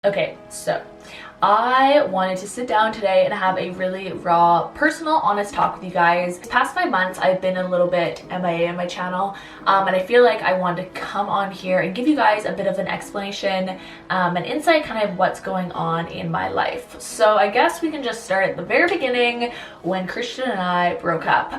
Okay, so I wanted to sit down today and have a really raw, personal, honest talk with you guys. The past 5 months, I've been a little bit MIA on my channel, and I feel like I wanted to come on here and give you guys a bit of an explanation, an insight, kind of what's going on in my life. So I guess we can just start at the very beginning when Christian and I broke up.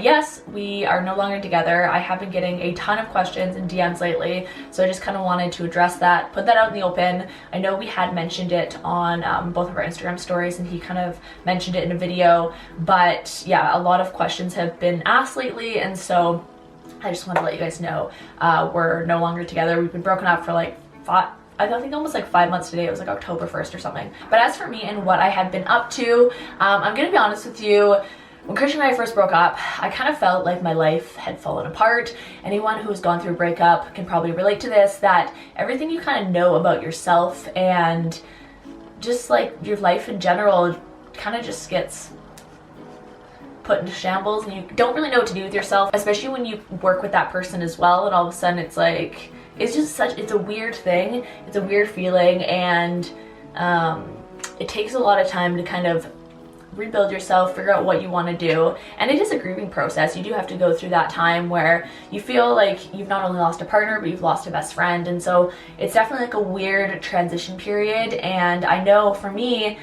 Yes, we are no longer together. I have been getting a ton of questions and DMs lately, so I just kind of wanted to address that, put that out in the open. I know we had mentioned it on both of our Instagram stories, and he kind of mentioned it in a video, but yeah, a lot of questions have been asked lately, and so I just want to let you guys know we're no longer together. We've been broken up for like I think almost like 5 months today. It was like October 1st or something. But as for me and what I had been up to, I'm gonna be honest with you. When Christian and I first broke up, I kind of felt like my life had fallen apart. Anyone who's gone through a breakup can probably relate to this, that everything you kind of know about yourself and just like your life in general kind of just gets put into shambles, and you don't really know what to do with yourself, especially when you work with that person as well, and all of a sudden it's like, it's a weird thing. It's a weird feeling, and it takes a lot of time to kind of rebuild yourself, figure out what you want to do, and it is a grieving process. You do have to go through that time where you feel like you've not only lost a partner, but you've lost a best friend, and so it's definitely like a weird transition period. And I know for me,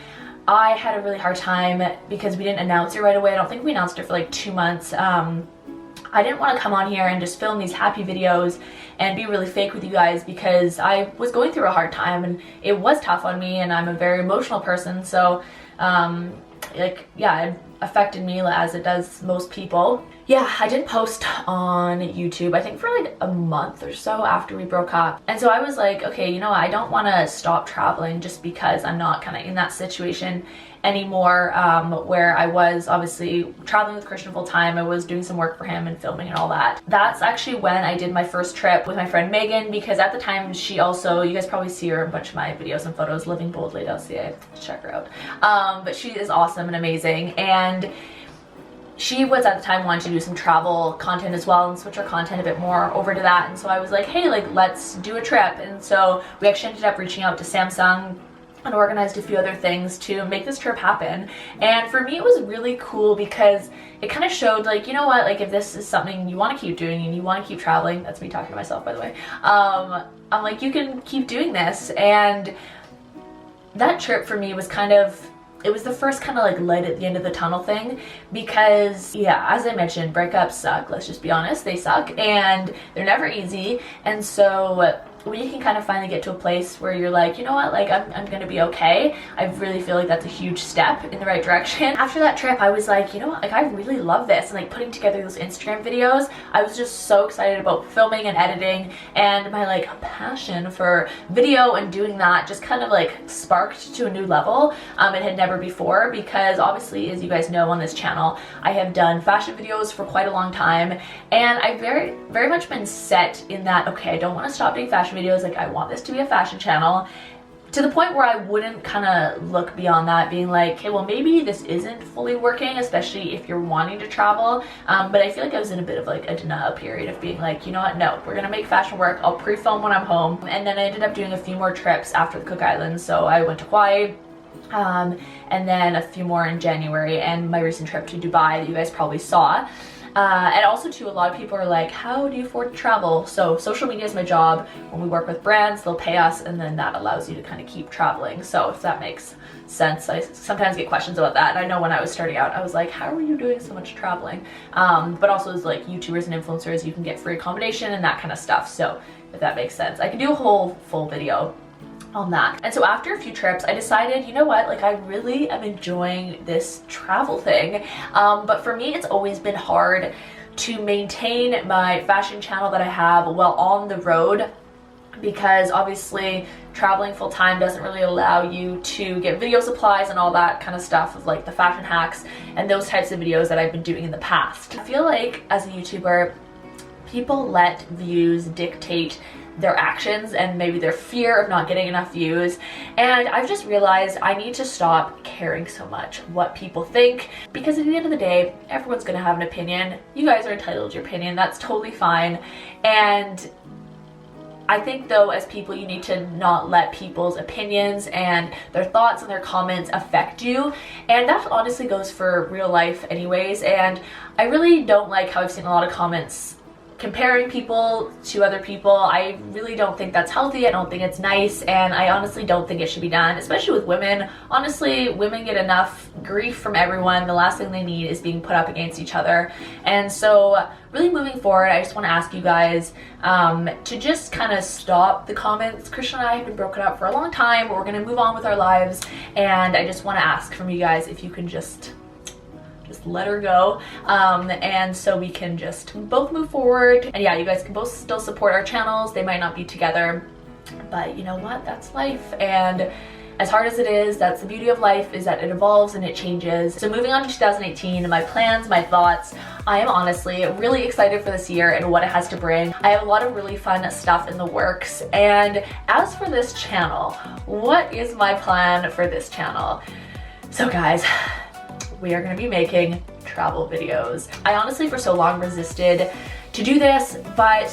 I had a really hard time because we didn't announce it right away. I don't think we announced it for like 2 months. I didn't want to come on here and just film these happy videos and be really fake with you guys, because I was going through a hard time and it was tough on me, and I'm a very emotional person, so it affected me as it does most people. Yeah, I didn't post on YouTube, I think for like a month or so after we broke up. And so I was like, okay, you know what? I don't want to stop traveling just because I'm not kind of in that situation anymore, where I was obviously traveling with Christian full time. I was doing some work for him and filming and all that. That's actually when I did my first trip with my friend Megan, because at the time she also, you guys probably see her in a bunch of my videos and photos, livingboldly.ca, check her out. But she is awesome and amazing, and she was at the time wanting to do some travel content as well and switch our content a bit more over to that. And so I was like, hey, like, let's do a trip. And so we actually ended up reaching out to Samsung and organized a few other things to make this trip happen. And for me, it was really cool because it kind of showed, like, you know what, like, if this is something you want to keep doing and you want to keep traveling, that's me talking to myself, by the way, I'm like, you can keep doing this. And that trip for me was kind of, it was the first kind of like light at the end of the tunnel thing, because yeah, as I mentioned, breakups suck. Let's just be honest, they suck, and they're never easy. And so when you can kind of finally get to a place where you're like, you know what, like, I'm gonna be okay, I really feel like that's a huge step in the right direction. After that trip, I was like, you know what, like, I really love this. And like putting together those Instagram videos, I was just so excited about filming and editing, and my like passion for video and doing that just kind of like sparked to a new level. It had never before, because obviously, as you guys know on this channel, I have done fashion videos for quite a long time, and I've very much been set in that, okay, I don't want to stop doing fashion videos, like, I want this to be a fashion channel, to the point where I wouldn't kind of look beyond that, being like, okay, well, maybe this isn't fully working, especially if you're wanting to travel. But I feel like I was in a bit of like a denial period of being like, you know what, no, we're gonna make fashion work. I'll pre-film when I'm home. And then I ended up doing a few more trips after the Cook Islands. So I went to Hawaii, and then a few more in January, and my recent trip to Dubai that you guys probably saw. And also too, a lot of people are like, how do you afford to travel? So social media is my job. When we work with brands, they'll pay us, and then that allows you to kind of keep traveling. So if that makes sense, I sometimes get questions about that. And I know when I was starting out, I was like, how are you doing so much traveling? But also as like YouTubers and influencers, you can get free accommodation and that kind of stuff. So if that makes sense, I can do a whole full video on that. And so after a few trips, I decided, you know what, like, I really am enjoying this travel thing. But for me, it's always been hard to maintain my fashion channel that I have while on the road, because obviously traveling full time doesn't really allow you to get video supplies and all that kind of stuff of like the fashion hacks and those types of videos that I've been doing in the past. I feel like as a YouTuber, people let views dictate their actions and maybe their fear of not getting enough views. And I've just realized I need to stop caring so much what people think, because at the end of the day, everyone's gonna have an opinion. You guys are entitled to your opinion, that's totally fine. And I think though, as people, you need to not let people's opinions and their thoughts and their comments affect you, and that honestly goes for real life anyways. And I really don't like how I've seen a lot of comments comparing people to other people. I really don't think that's healthy. I don't think it's nice, and I honestly don't think it should be done, especially with women. Honestly, women get enough grief from everyone. The last thing they need is being put up against each other. And so really moving forward, I just want to ask you guys to just kind of stop the comments. Christian and I have been broken up for a long time. We're going to move on with our lives, and I just want to ask from you guys if you can just let her go, and so we can just both move forward. And yeah, you guys can both still support our channels. They might not be together, but you know what, that's life. And as hard as it is, that's the beauty of life, is that it evolves and it changes. So moving on to 2018, my plans, my thoughts, I am honestly really excited for this year and what it has to bring. I have a lot of really fun stuff in the works. And as for this channel, what is my plan for this channel? So guys, we are going to be making travel videos. I honestly for so long resisted to do this, but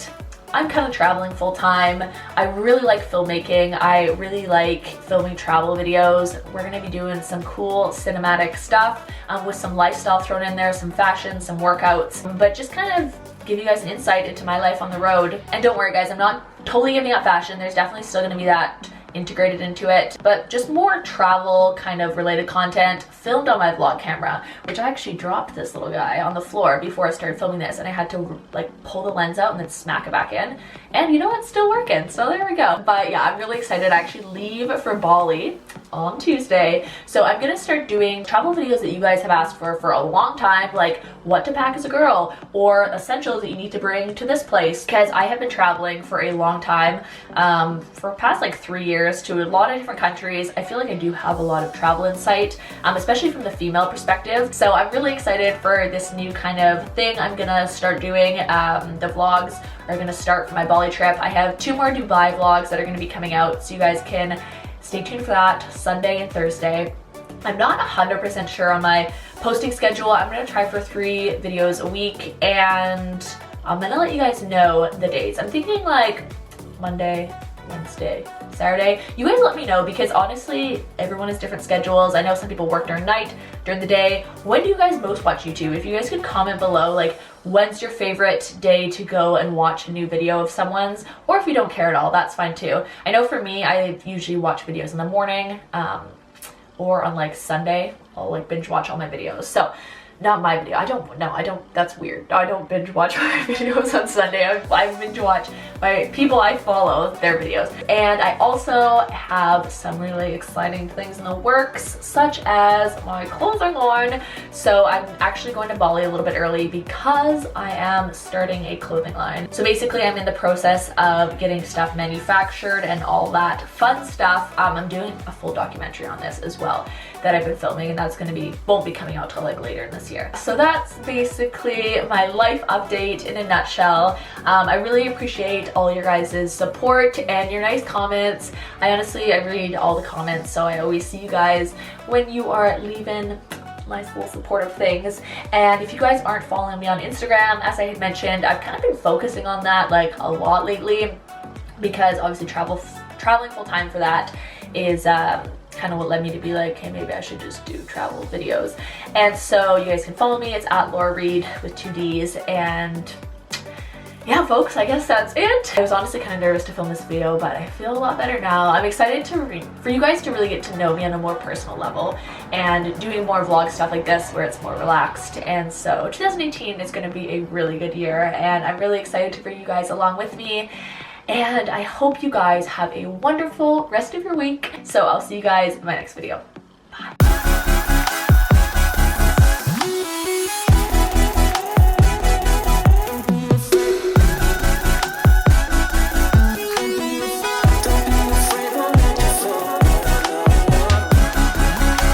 I'm kind of traveling full time. I really like filmmaking. I really like filming travel videos. We're going to be doing some cool cinematic stuff with some lifestyle thrown in there, some fashion, some workouts, but just kind of give you guys an insight into my life on the road. And don't worry guys, I'm not totally giving up fashion. There's definitely still going to be that integrated into it, but just more travel kind of related content filmed on my vlog camera, which I actually dropped this little guy on the floor before I started filming this, and I had to like pull the lens out and then smack it back in, and you know, it's still working, so there we go. But yeah, I'm really excited. I actually leave for Bali on Tuesday, so I'm gonna start doing travel videos that you guys have asked for a long time, like what to pack as a girl or essentials that you need to bring to this place, because I have been traveling for a long time, for past like 3 years to a lot of different countries. I feel like I do have a lot of travel insight, especially from the female perspective. So I'm really excited for this new kind of thing I'm gonna start doing. The vlogs are gonna start for my Bali trip. I have 2 more Dubai vlogs that are gonna be coming out, so you guys can stay tuned for that, Sunday and Thursday. I'm not 100% sure on my posting schedule. I'm gonna try for 3 videos a week, and I'm gonna let you guys know the days. I'm thinking like Monday, Wednesday, Saturday. You guys let me know, because honestly, everyone has different schedules. I know some people work during night, during the day. When do you guys most watch YouTube? If you guys could comment below, like, when's your favorite day to go and watch a new video of someone's, or if you don't care at all, that's fine too. I know for me, I usually watch videos in the morning, or on like Sunday, I'll like binge watch all my videos. So not my video. I don't, that's weird. I don't binge watch my videos on Sunday. I binge watch my people I follow, their videos. And I also have some really exciting things in the works, such as my clothing line. So I'm actually going to Bali a little bit early because I am starting a clothing line. So basically I'm in the process of getting stuff manufactured and all that fun stuff. I'm doing a full documentary on this as well that I've been filming, and that's won't be coming out till like later in this year. So that's basically my life update in a nutshell. I really appreciate all your guys' support and your nice comments. I read all the comments, so I always see you guys when you are leaving nice little supportive things. And if you guys aren't following me on Instagram, as I had mentioned, I've kind of been focusing on that like a lot lately, because obviously traveling full time for that is kind of what led me to be like, hey, maybe I should just do travel videos. And so you guys can follow me. It's at LauraReid with 2 Ds. And yeah, folks, I guess that's it. I was honestly kind of nervous to film this video, but I feel a lot better now. I'm excited for you guys to really get to know me on a more personal level, and doing more vlog stuff like this where it's more relaxed. And so 2018 is going to be a really good year, and I'm really excited to bring you guys along with me. And I hope you guys have a wonderful rest of your week. So I'll see you guys in my next video. Bye.